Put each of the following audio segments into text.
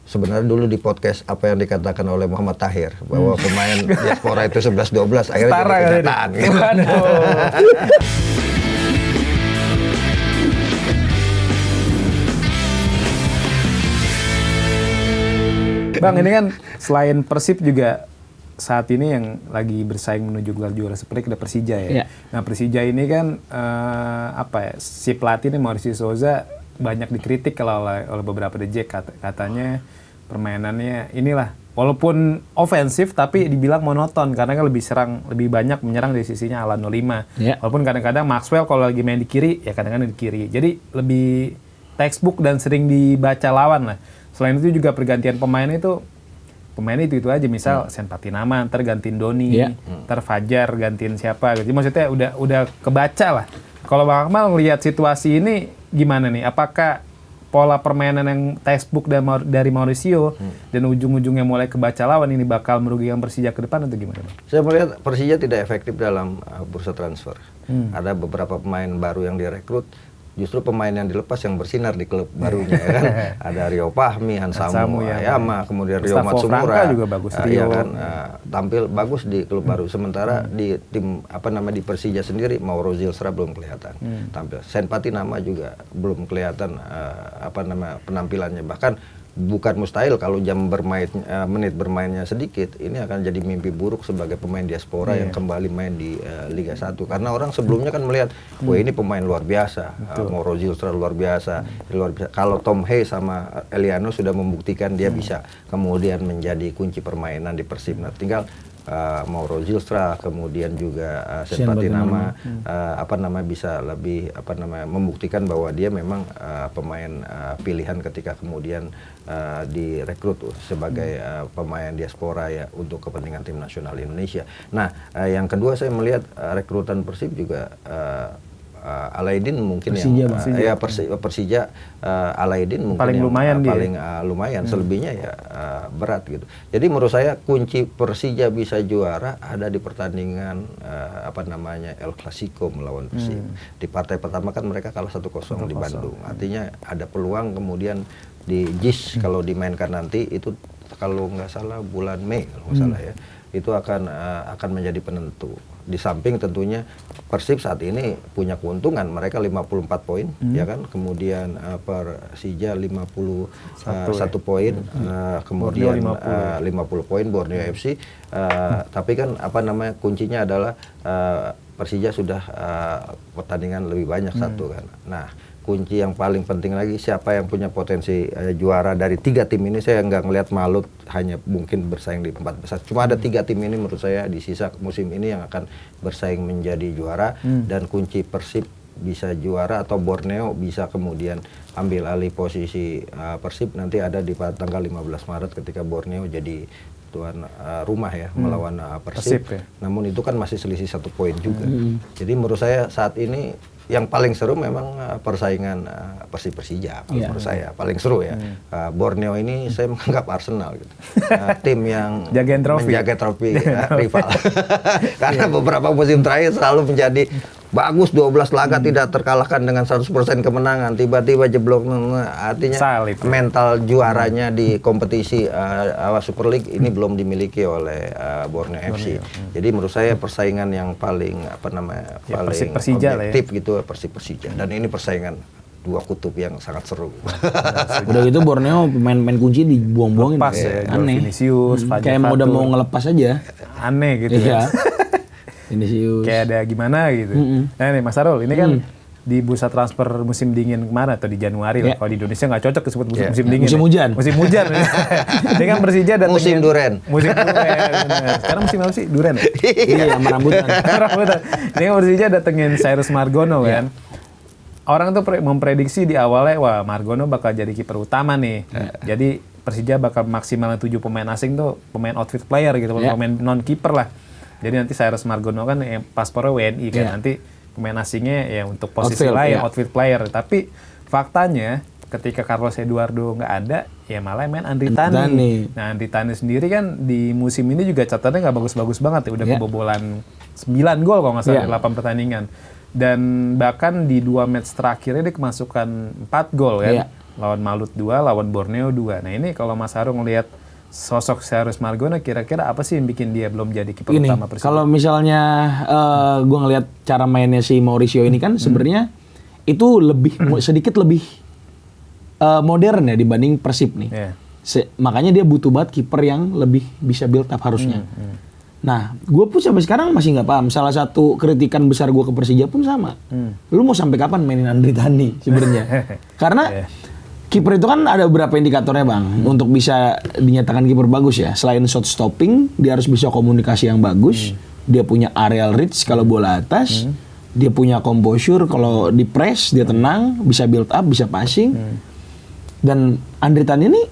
sebenarnya dulu di podcast apa yang dikatakan oleh Muhammad Tahir bahwa pemain diaspora itu 11-12 akhirnya Setara jadi kenyataan. kali ini. Waduh. Bang, ini kan selain Persib juga saat ini yang lagi bersaing menuju gelar juara Super League ada Persija ya. Iya. Nah, Persija ini kan si pelatih ini Mauricio Souza banyak dikritik kalau oleh beberapa DJ katanya permainannya inilah walaupun ofensif tapi dibilang monoton karena kan lebih banyak menyerang dari sisinya ala 05. Iya. Walaupun kadang-kadang Maxwell kalau lagi main di kiri ya kadang-kadang di kiri. Jadi lebih textbook dan sering dibaca lawan lah. Selain itu juga pergantian pemainnya itu aja, misal Sen Patinama ntar gantiin Doni, ntar Fajar gantiin siapa gitu. Maksudnya udah kebaca lah. Kalau Bang Akmal ngelihat situasi ini gimana nih? Apakah pola permainan yang textbook dari Mauricio dan ujung-ujungnya mulai kebaca lawan ini bakal merugikan Persija ke depan atau gimana, Bang? Saya melihat Persija tidak efektif dalam bursa transfer. Ada beberapa pemain baru yang direkrut, justru pemain yang dilepas yang bersinar di klub barunya ya kan. Ada Rio Fahmi, Hansamu Ayama, kemudian Rio Matsumura juga bagus. Ya kan, tampil bagus di klub baru. Sementara di tim di Persija sendiri Mauro Zilstra belum kelihatan tampil. Sen Patinama juga belum kelihatan penampilannya. Bahkan bukan mustahil kalau menit bermainnya sedikit, ini akan jadi mimpi buruk sebagai pemain diaspora yang kembali main di Liga 1. Karena orang sebelumnya kan melihat, wah ini pemain luar biasa, Mauro Zilstra luar biasa. Kalau Tom Hay sama Eliano sudah membuktikan dia bisa kemudian menjadi kunci permainan di Persib. Nah, tinggal Mauro Zilstra, kemudian juga Sen Patinama bisa lebih membuktikan bahwa dia memang pemain pilihan ketika kemudian direkrut sebagai pemain diaspora ya untuk kepentingan tim nasional Indonesia. Nah, yang kedua saya melihat rekrutan Persib juga Alaidin mungkin Persija Alaidin mungkin paling lumayan selebihnya ya berat gitu. Jadi menurut saya kunci Persija bisa juara ada di pertandingan El Clasico melawan Persib. Di partai pertama kan mereka kalah 1-0 di Bandung. Artinya ada peluang kemudian di JIS kalau dimainkan nanti itu kalau nggak salah bulan Mei kalau nggak salah ya. Itu akan menjadi penentu. Di samping tentunya Persib saat ini punya keuntungan, mereka 54 poin ya kan, kemudian Persija 51 poin, kemudian 50 poin Borneo FC. Tapi kan kuncinya adalah Persija sudah pertandingan lebih banyak satu kan. Nah, kunci yang paling penting lagi siapa yang punya potensi juara dari 3 tim ini. Saya nggak ngelihat Malut hanya mungkin bersaing di 4 besar. Cuma ada 3 tim ini menurut saya di sisa musim ini yang akan bersaing menjadi juara. Dan kunci Persib bisa juara atau Borneo bisa kemudian ambil alih posisi Persib nanti ada di tanggal 15 Maret ketika Borneo jadi tuan rumah ya melawan Persib ya. Namun itu kan masih selisih 1 poin juga. Jadi menurut saya saat ini yang paling seru memang persaingan Persija kalau menurut saya paling seru ya. Borneo ini saya menganggap Arsenal gitu. Tim yang menjaga trofi rival. Karena beberapa musim terakhir selalu menjadi bagus 12 laga tidak terkalahkan dengan 100% kemenangan, tiba-tiba jeblok. Artinya mental juaranya di kompetisi Super League ini belum dimiliki oleh Borneo FC. Jadi menurut saya persaingan yang paling paling objektif gitu Persija. Dan ini persaingan 2 kutub yang sangat seru. Udah gitu Borneo pemain kunci dibuang-buangin. Aneh. Vinicius, kayak emang udah mau ngelepas aja. Aneh gitu ya. Vinicius. Kayak ada gimana gitu. Nah nih Mas Sarul, ini kan di bursa transfer musim dingin kemarin atau di Januari lah. Kalau di Indonesia nggak cocok disebut musim dingin. Musim hujan. Musim hujan. Ini kan Persija datangin musim duren. Musim duren. Sekarang musim apa sih? Duren. Iya, sama rambutan. Ini kan Persija datengin Cyrus Margono kan. Orang tuh memprediksi di awalnya wah Margono bakal jadi kiper utama nih. Jadi Persija bakal maksimalnya 7 pemain asing tuh pemain outfield player gitu, pemain non kiper lah. Jadi nanti Cyrus Margono kan paspornya WNI kan, nanti pemain asingnya ya untuk posisi lain, outfield player. Tapi faktanya ketika Carlos Eduardo nggak ada, ya malah main Andri Tani. Nah Andri Tani sendiri kan di musim ini juga catatannya nggak bagus-bagus banget ya, udah kebobolan 9 gol kalau nggak salah 8 pertandingan. Dan bahkan di 2 match terakhirnya dia kemasukan 4 gol kan. lawan Malut 2, lawan Borneo 2. Nah ini kalau Mas Haru ngelihat sosok Cyrus Margono, kira-kira apa sih yang bikin dia belum jadi kiper utama Persija? Kalau misalnya gue ngelihat cara mainnya si Mauricio ini kan sebenarnya itu sedikit lebih modern ya dibanding Persib nih. Yeah. Makanya dia butuh banget kiper yang lebih bisa build up harusnya. Nah, gue pun sampai sekarang masih nggak paham. Salah satu kritikan besar gue ke Persija pun sama. Lu mau sampai kapan mainin Andri Tani sebenarnya? Karena kiper itu kan ada beberapa indikatornya bang untuk bisa dinyatakan kiper bagus ya. Selain shot stopping, dia harus bisa komunikasi yang bagus. Dia punya aerial reach kalau bola atas. Dia punya composure kalau di press dia tenang, bisa build up, bisa passing. Dan Andri Tani ini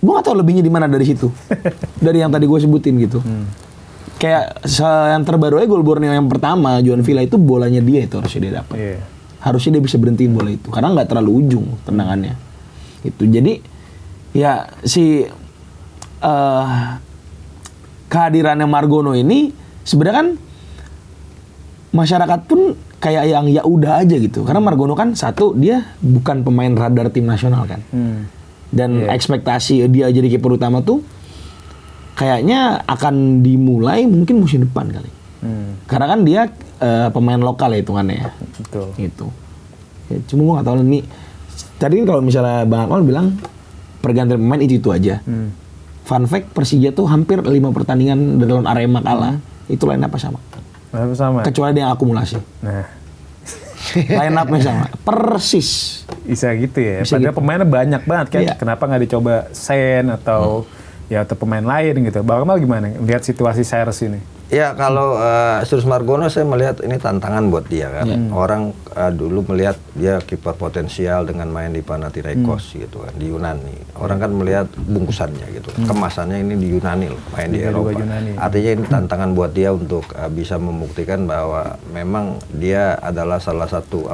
gue gak tau lebihnya di mana dari situ. Dari yang tadi gue sebutin gitu. Kayak yang terbaru aja gol Borneo yang pertama, Juan Villa itu bolanya dia itu harusnya dia dapat. Yeah. Harusnya dia bisa berhentiin bola itu. Karena gak terlalu ujung tendangannya. Gitu. Jadi ya si kehadirannya Margono ini sebenarnya kan masyarakat pun kayak yang ya udah aja gitu. Karena Margono kan satu dia bukan pemain radar tim nasional kan. Dan ekspektasi dia jadi kiper utama tuh kayaknya akan dimulai mungkin musim depan kali. Karena kan dia pemain lokal ya hitungannya ya. Betul. Gitu. Ya, cuma gue gak tahu nih. Tadi kan kalau misalnya Bang Akmal bilang pergantian pemain itu aja. Fun fact Persija tuh hampir 5 pertandingan dari lawan Arema kalah. Itu line up sama. Kecuali dia yang akumulasi. Nah. Line up-nya sama. Persis. Bisa gitu ya. Bisa Padahal gitu. pemainnya banyak banget kan. Iya. Kenapa nggak dicoba Sen atau atau pemain lain gitu. Bang Akmal gimana lihat situasi Cyrus ini? Ya kalau Cyrus Margono saya melihat ini tantangan buat dia kan. Orang dulu melihat dia kiper potensial dengan main di Panathinaikos gitu kan di Yunani. Orang kan melihat bungkusannya gitu. Kemasannya ini di Yunani loh, main di Eropa. Artinya ini tantangan buat dia untuk bisa membuktikan bahwa memang dia adalah salah satu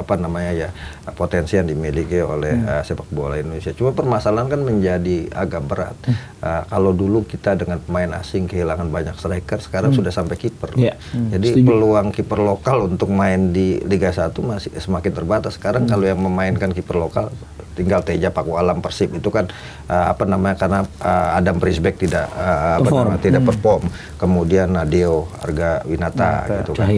potensi yang dimiliki oleh sepak bola Indonesia. Cuma permasalahan kan menjadi agak berat. Kalau dulu kita dengan pemain asing kehilangan banyak striker, sekarang sudah sampai kiper. Jadi peluang kiper lokal untuk main di Liga 1 masih semakin terbatas. Sekarang kalau yang memainkan kiper lokal tinggal Teja Pakualam Persib itu kan karena Adam Prisbeck tidak perform. Kemudian Nadeo Arga Winata gitu kan.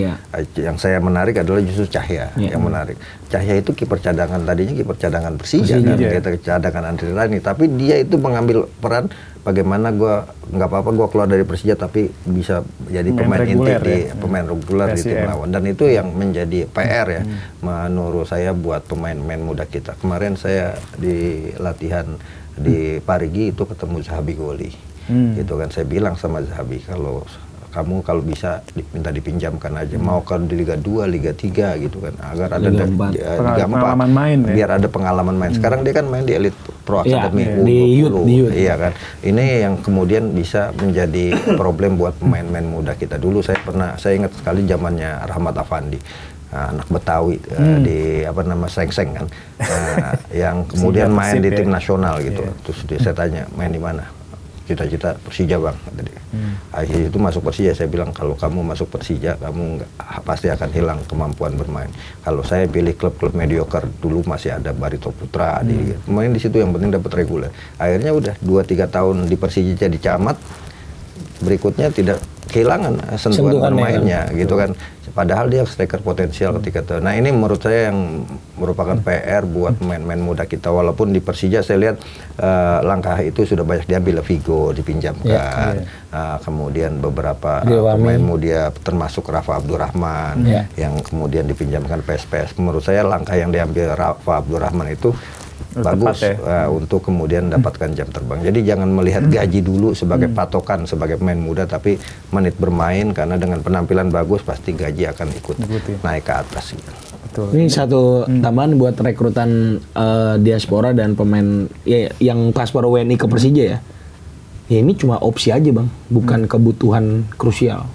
Yang saya menarik adalah justru Cahya yang menarik. Cahya itu kiper cadangan, tadinya kiper cadangan Persija kan, cadangan Andri Tani, tapi dia itu mengambil peran bagaimana nggak apa-apa gue keluar dari Persija tapi bisa jadi pemain inti pemain reguler di tim lawan, dan itu yang menjadi PR ya menurut saya buat pemain-pemain muda kita. Kemarin saya di latihan di Parigi itu ketemu Zahabi Goli gitu kan, saya bilang sama Zahabi kamu kalau bisa minta dipinjamkan aja, mau kan di Liga 2, Liga 3 gitu kan, agar ada Liga 4 main, biar ada pengalaman main. Sekarang dia kan main di Elite Pro Academy U20. Iya kan. Ini yang kemudian bisa menjadi problem buat pemain-pemain muda kita. Dulu saya ingat sekali zamannya Rahmat Afandi. Anak Betawi di Seng-Seng kan. Yang kemudian main di tim nasional gitu. Terus saya tanya, main di mana? Cita-cita Persija bang, tadi. Akhirnya itu masuk Persija. Saya bilang kalau kamu masuk Persija, kamu pasti akan hilang kemampuan bermain. Kalau saya pilih klub-klub mediocre, dulu masih ada Barito Putra, main di situ yang penting dapat reguler. Akhirnya udah 2-3 tahun di Persija jadi camat, berikutnya tidak kehilangan sentuhan bermainnya gitu kan. Padahal dia striker potensial ketika itu. Nah ini menurut saya yang merupakan PR buat pemain-pemain muda kita. Walaupun di Persija saya lihat langkah itu sudah banyak diambil. Vigo dipinjamkan, kemudian beberapa pemain muda termasuk Rafa Abdurrahman yang kemudian dipinjamkan PSPS. Menurut saya langkah yang diambil Rafa Abdurrahman itu bagus untuk kemudian dapatkan jam terbang. Jadi jangan melihat gaji dulu sebagai patokan sebagai pemain muda, tapi menit bermain, karena dengan penampilan bagus pasti gaji akan ikut naik ke atas gitu. Betul. Ini satu tambahan buat rekrutan diaspora dan pemain yang diaspora WNI ke Persija ya. Ya ini cuma opsi aja bang, bukan kebutuhan krusial.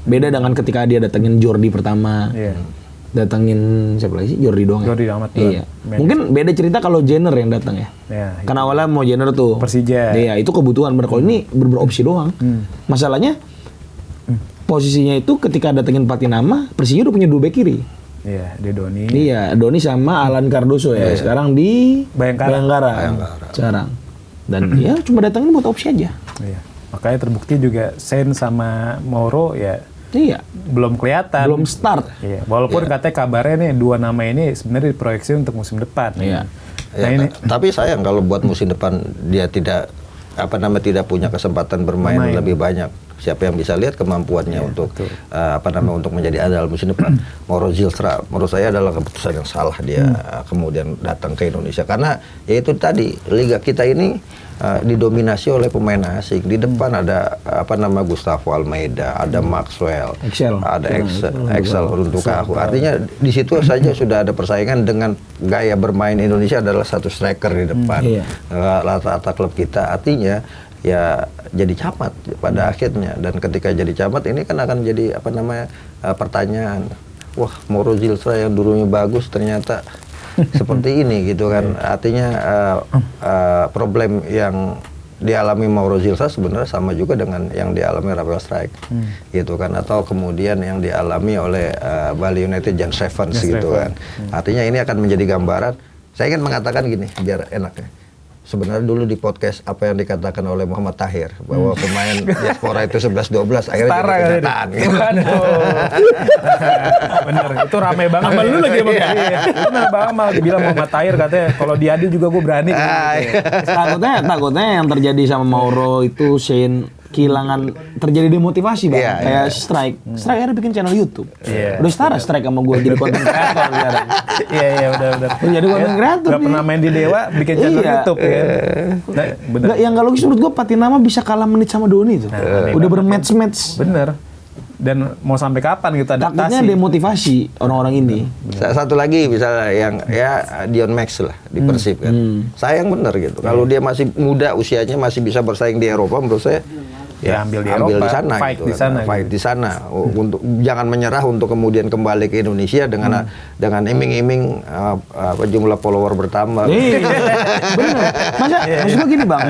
Beda dengan ketika dia datengin Jordi pertama. Datangin siapa lagi sih? Jordi doang. Jordi Amat. Iya. Mungkin beda cerita kalau Jenner yang datang ya. Karena awalnya mau Jenner tuh Persija. Iya, itu kebutuhan. Kalau ini beropsi doang. Masalahnya posisinya itu ketika datengin Patinama, Persija udah punya 2 bek kiri. Iya, di Doni. Iya, Doni sama Alan Cardoso ya. Sekarang di Bayangkara. Sekarang. Dan ya cuma datangin buat opsi aja. Iya. Makanya terbukti juga Sen sama Mauro ya Iya. belum kelihatan. Belum start. Iya. Walaupun katanya kabarnya nih 2 nama ini sebenarnya diproyeksi untuk musim depan. Iya. Nah, Ya, ini tapi sayang kalau buat musim depan dia tidak tidak punya kesempatan bermain lebih banyak. Siapa yang bisa lihat kemampuannya untuk untuk menjadi andal musim depan. Mauro Zilstra menurut saya adalah keputusan yang salah dia kemudian datang ke Indonesia karena ya itu tadi liga kita ini didominasi oleh pemain asing. Di depan ada Gustavo Almeida, ada Maxwell, ada Excel untuk aku. Artinya di situ saja sudah ada persaingan dengan gaya bermain Indonesia adalah satu striker di depan. Rata-rata klub kita artinya ya jadi camat pada akhirnya, dan ketika jadi camat ini kan akan jadi pertanyaan, wah Mauro Zilstra yang dulunya bagus ternyata seperti ini gitu kan. Artinya problem yang dialami Mauro Zilstra sebenarnya sama juga dengan yang dialami Rafael Struijk gitu kan, atau kemudian yang dialami oleh Bali United Jan Stevens gitu kan. Artinya ini akan menjadi gambaran. Saya ingin mengatakan gini biar enak ya. Sebenarnya dulu di podcast apa yang dikatakan oleh Muhammad Tahir bahwa pemain diaspora itu 11-12 akhirnya Setara jadi kenyataan gitu. Bener, itu rame banget. Sama lu lagi Bang. Bener Bang Amal dibilang Muhammad Tahir katanya kalau diadu juga gue berani gitu. Takutnya yang terjadi sama Mauro itu Shane kehilangan, terjadi demotivasi Bang. Kayak Struijk akhirnya bikin channel YouTube. Udah setara Struijk sama gue jadi konten kreator sekarang. Iya benar. Jadi konten kreator. Gak pernah main di Dewa bikin channel YouTube ya. Bener. Yang gak logis menurut gue Patinama bisa kalah menit sama Doni itu. Udah bermatch-match. Bener. Dan mau sampai kapan gitu adaptasi? Takutnya demotivasi orang-orang ini. Satu lagi misalnya yang Dion Max lah di Persib kan. Sayang bener gitu. Kalau dia masih muda usianya masih bisa bersaing di Eropa, menurut saya ambil di Eropa, di sana, fight gitu, di sana, fight di sana. Untuk jangan menyerah untuk kemudian kembali ke Indonesia dengan iming-iming jumlah follower bertambah. Bener. Maksud gue gini Bang,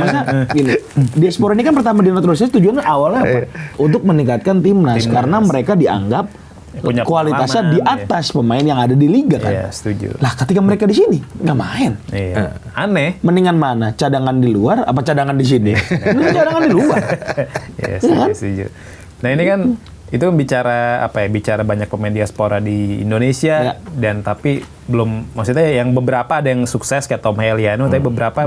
gini. Diaspora ini kan pertama dinaturalisasi tujuannya awalnya apa? Untuk meningkatkan timnas karena mereka dianggap punya kualitasnya di atas pemain yang ada di liga kan. Iya, setuju. Lah ketika mereka di sini nggak main. Iya. Aneh. Mendingan mana? Cadangan di luar apa cadangan di sini? Mendingan cadangan di luar. Iya, setuju. Nah, ini kan itu bicara banyak pemain diaspora di Indonesia dan tapi belum, maksudnya yang beberapa ada yang sukses kayak Tom Heliano tapi beberapa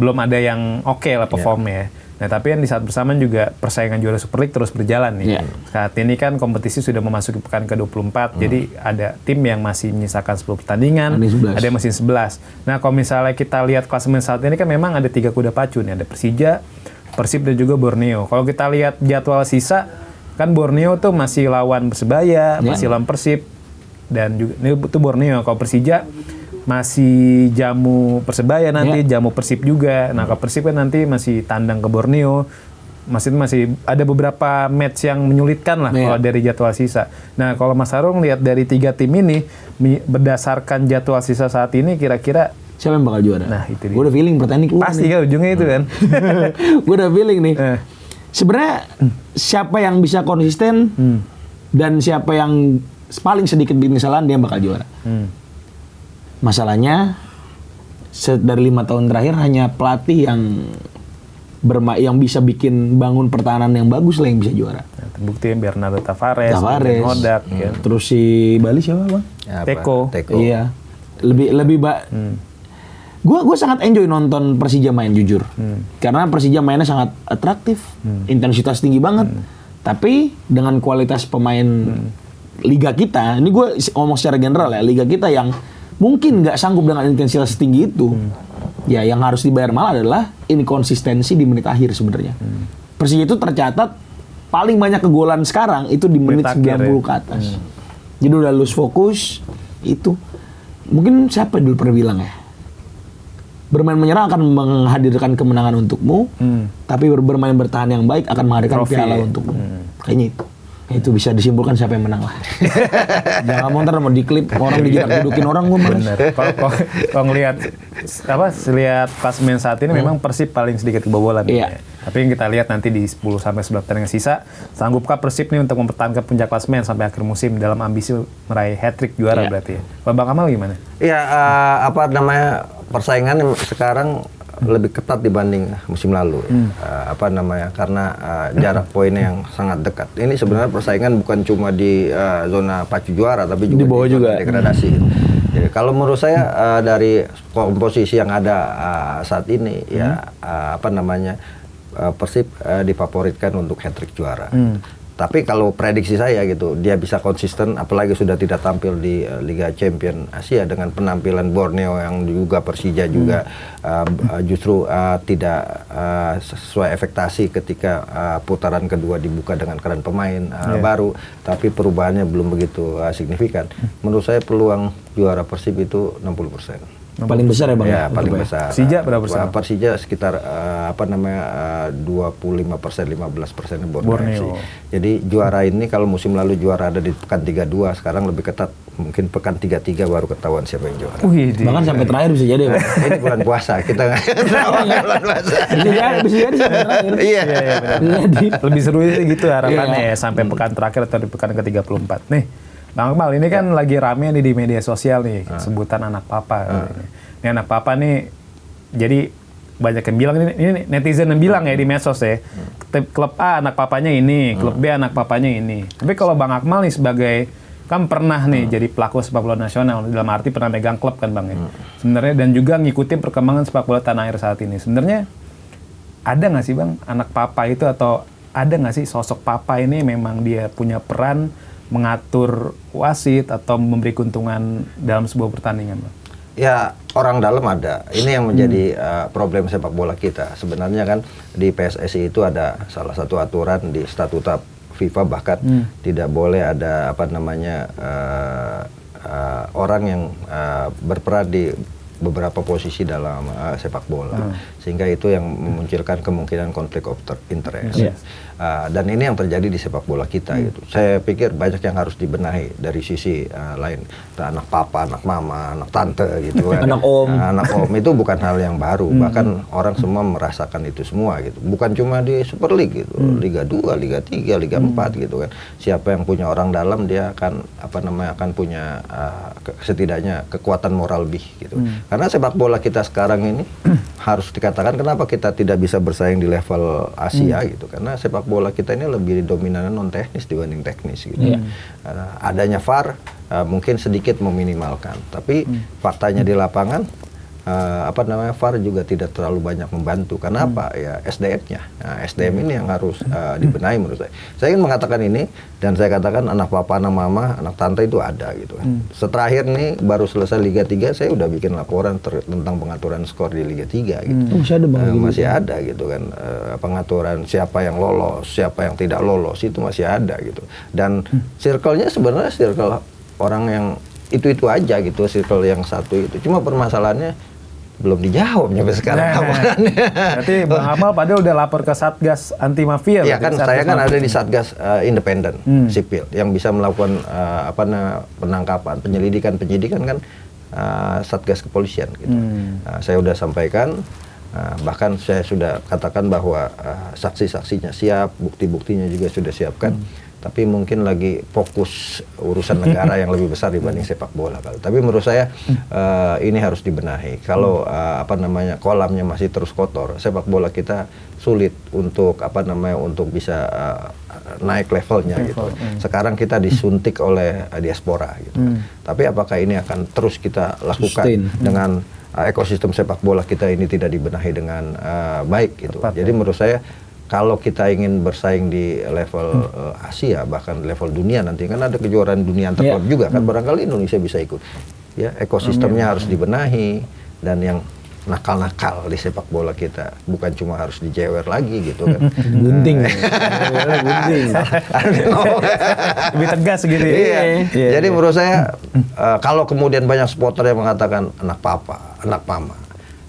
belum ada yang oke lah performnya. Nah, tapi kan di saat bersamaan juga persaingan juara Super League terus berjalan nih. Saat ini kan kompetisi sudah memasuki pekan ke-24, jadi ada tim yang masih menyisakan 10 pertandingan, ada yang masih 11. Nah, kalau misalnya kita lihat klasemen saat ini kan memang ada 3 kuda pacu nih, ada Persija, Persib dan juga Borneo. Kalau kita lihat jadwal sisa, kan Borneo tuh masih lawan Persebaya, masih lawan Persib, dan juga ini tuh Borneo. Kalau Persija masih jamu Persebaya nanti, jamu Persib juga. Nah, kalau Persib kan nanti masih tandang ke Borneo. Masih ada beberapa match yang menyulitkan lah kalau dari jadwal sisa. Nah, kalau Mas Harung lihat dari 3 tim ini, berdasarkan jadwal sisa saat ini, kira-kira siapa yang bakal juara? Nah, itu dia. Gue udah feeling pertandingan keluar. Pasti kan ujungnya itu kan. Gue udah feeling nih. Sebenarnya siapa yang bisa konsisten dan siapa yang paling sedikit bikin kesalahan dia bakal juara. Masalahnya dari 5 tahun terakhir hanya pelatih yang bisa bikin bangun pertahanan yang bagus lah yang bisa juara. Nah, terbukti Bernardo Tavares, Hodak, terus si Bali siapa Bang? Teko. Iya. Lebih Gue sangat enjoy nonton Persija main jujur. Karena Persija mainnya sangat atraktif, intensitas tinggi banget. Tapi dengan kualitas pemain liga kita, ini gue ngomong secara general ya, liga kita yang mungkin nggak sanggup dengan intensitas tinggi itu, ya yang harus dibayar malah adalah inkonsistensi di menit akhir sebenarnya. Persija itu tercatat paling banyak kegolan sekarang itu di menit 90 ke atas. Jadi udah lose fokus itu. Mungkin siapa dulu pernah bilang ya, bermain menyerang akan menghadirkan kemenangan untukmu, tapi bermain bertahan yang baik akan menghadirkan piala untukmu. Kayaknya itu. Itu bisa disimpulkan siapa yang menang lah. Jangan mau ntar mau diklip orang dijidak-jidukin orang gue males. Bener. Kalau ngelihat lihat klasemen saat ini memang Persib paling sedikit kebobolan. Iya. Tapi yang kita lihat nanti di 10 sampai 11 pertandingan sisa, sanggupkah Persib nih untuk mempertahankan puncak klasemen sampai akhir musim dalam ambisi meraih hat-trick juara berarti ya. Kalau Bang Amal gimana? Iya, persaingan sekarang lebih ketat dibanding musim lalu. Karena jarak poinnya yang sangat dekat. Ini sebenarnya persaingan bukan cuma di zona pacu juara, tapi juga di bawah juga degradasi. Jadi kalau menurut saya dari komposisi yang ada saat ini Persib difavoritkan untuk hat-trick juara. Tapi kalau prediksi saya gitu, dia bisa konsisten, apalagi sudah tidak tampil di Liga Champion Asia dengan penampilan Borneo yang juga Persija juga justru tidak sesuai ekspektasi ketika putaran kedua dibuka dengan keren pemain baru, tapi perubahannya belum begitu signifikan. Menurut saya peluang juara Persib itu 60%. Paling besar ya Bang? Ya, paling besar. Persija berapa persen? Persija sekitar 25%, 15% Borneo. Jadi juara ini kalau musim lalu juara ada di pekan 32, sekarang lebih ketat. Mungkin pekan 33 baru ketahuan siapa yang juara. Bahkan sampai terakhir bisa jadi Bang. Ini bulan puasa, kita nggak tahu bulan puasa. Bisa jadi sampai terakhir. Iya. Lebih seru sih gitu harapannya ya, sampai pekan terakhir atau di pekan ke-34. Nih, Bang Akmal, ini kan lagi rame nih di media sosial nih, sebutan anak papa. Ini anak papa nih, jadi banyak yang bilang, ini netizen yang bilang ya di medsos ya, klub A anak papanya ini, klub B anak papanya ini. Tapi kalau Bang Akmal nih sebagai, kan pernah nih jadi pelaku sepak bola nasional, dalam arti pernah megang klub kan Bang ya. Sebenarnya, dan juga ngikutin perkembangan sepak bola tanah air saat ini. Sebenarnya, ada nggak sih Bang, anak papa itu, atau ada nggak sih sosok papa ini memang dia punya peran mengatur wasit atau memberi keuntungan dalam sebuah pertandingan, Bang? Ya, orang dalam ada. Ini yang menjadi problem sepak bola kita. Sebenarnya kan di PSSI itu ada salah satu aturan di statuta FIFA, bahkan tidak boleh ada orang yang berperan di beberapa posisi dalam sepak bola, sehingga itu yang memunculkan kemungkinan konflik of interest. Dan ini yang terjadi di sepak bola kita gitu. Saya pikir banyak yang harus dibenahi dari sisi lain. Anak papa, anak mama, anak tante gitu kan. Anak om itu bukan hal yang baru. Bahkan orang semua merasakan itu semua gitu. Bukan cuma di Super League gitu, Liga 2, Liga 3, Liga 4 gitu kan. Siapa yang punya orang dalam, dia akan akan punya setidaknya kekuatan moral lebih gitu. Karena sepak bola kita sekarang ini harus dikatakan kenapa kita tidak bisa bersaing di level Asia gitu. Karena sepak bola kita ini lebih dominan non teknis dibanding teknis gitu. Adanya VAR mungkin sedikit meminimalkan, tapi faktanya di lapangan VAR juga tidak terlalu banyak membantu. Karena apa? Ya SDM-nya. Nah, SDM ini yang harus dibenahi menurut saya. Saya ingin mengatakan ini, dan saya katakan anak papa, anak mama, anak tante itu ada gitu kan. Seterakhir nih baru selesai Liga 3, saya udah bikin laporan tentang pengaturan skor di Liga 3 gitu. Masih ada Bang? Masih ada gitu kan. Pengaturan siapa yang lolos, siapa yang tidak lolos, itu masih ada gitu. Dan circle-nya sebenarnya circle orang yang itu-itu aja gitu, circle yang satu itu. Cuma permasalahannya belum dijawab sampai sekarang. Berarti Bang Amal padahal udah lapor ke Satgas Anti Mafia. Ya kan, saya kan ada di Satgas independen sipil yang bisa melakukan penangkapan, penyidikan kan Satgas kepolisian gitu. Saya udah sampaikan, bahkan saya sudah katakan bahwa saksi-saksinya siap, bukti-buktinya juga sudah siapkan. Tapi mungkin lagi fokus urusan negara yang lebih besar dibanding sepak bola. Tapi menurut saya ini harus dibenahi. Kalau kolamnya masih terus kotor, sepak bola kita sulit untuk untuk bisa naik levelnya gitu. Sekarang kita disuntik oleh diaspora gitu. Tapi apakah ini akan terus kita lakukan dengan ekosistem sepak bola kita ini tidak dibenahi dengan baik gitu. Jadi menurut saya kalau kita ingin bersaing di level Asia, bahkan level dunia nanti, kan ada kejuaraan dunia antar klub juga kan, barangkali Indonesia bisa ikut. Ya, ekosistemnya harus dibenahi, dan yang nakal-nakal di sepak bola kita bukan cuma harus dijewer lagi gitu kan. Gunting. Lebih tegas gitu ya. Jadi menurut saya kalau kemudian banyak supporter yang mengatakan anak papa, anak mama,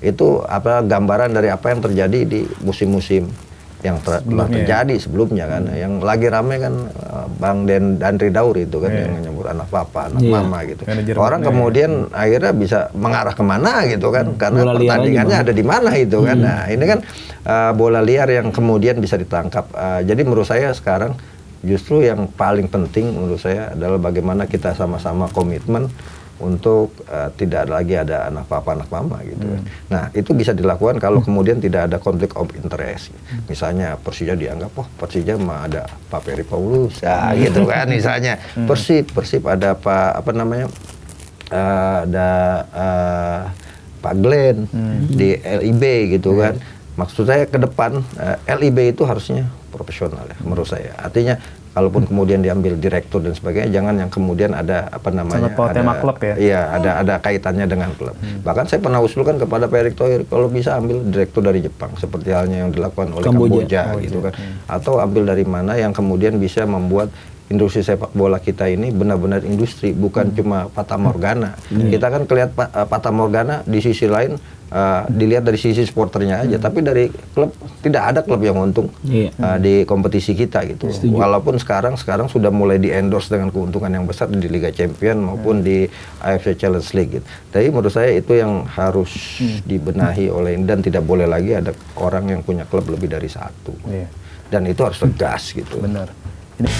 itu gambaran dari apa yang terjadi di musim-musim yang telah terjadi sebelumnya kan. Yang lagi rame kan Bang Dandri Dauri itu kan yang menyebut anak papa, anak mama gitu. Orang kemudian akhirnya bisa mengarah kemana gitu kan, karena Bola liar pertandingannya aja, ada di mana itu kan. Nah ini kan bola liar yang kemudian bisa ditangkap. Jadi menurut saya sekarang justru yang paling penting menurut saya adalah bagaimana kita sama-sama komitmen untuk tidak lagi ada anak papa anak mama gitu kan. Nah itu bisa dilakukan kalau kemudian tidak ada konflik of interest. Misalnya Persija dianggap Persija mah ada Pak Peri Paulus ya gitu kan misalnya. Persib ada apa namanya ada Pak Glenn di LIB gitu kan. Maksud saya ke depan LIB itu harusnya profesional ya menurut saya. Artinya kalaupun kemudian diambil direktur dan sebagainya, jangan yang kemudian ada apa namanya tema klub ya. Iya, ada kaitannya dengan klub. Bahkan saya pernah usulkan kepada Pak Erick Thohir kalau bisa ambil direktur dari Jepang seperti halnya yang dilakukan oleh Kamboja gitu kan. Atau ambil dari mana yang kemudian bisa membuat industri sepak bola kita ini benar-benar industri, bukan cuma fata morgana. Kita kan kelihatan fata morgana di sisi lain dilihat dari sisi supporternya aja, tapi dari klub tidak ada klub yang untung di kompetisi kita gitu. Walaupun sekarang sudah mulai di endorse dengan keuntungan yang besar di Liga Champion maupun di AFC Challenge League gitu. Tapi menurut saya itu yang harus dibenahi oleh, dan tidak boleh lagi ada orang yang punya klub lebih dari satu. Dan itu harus tegas gitu. Benar. Ini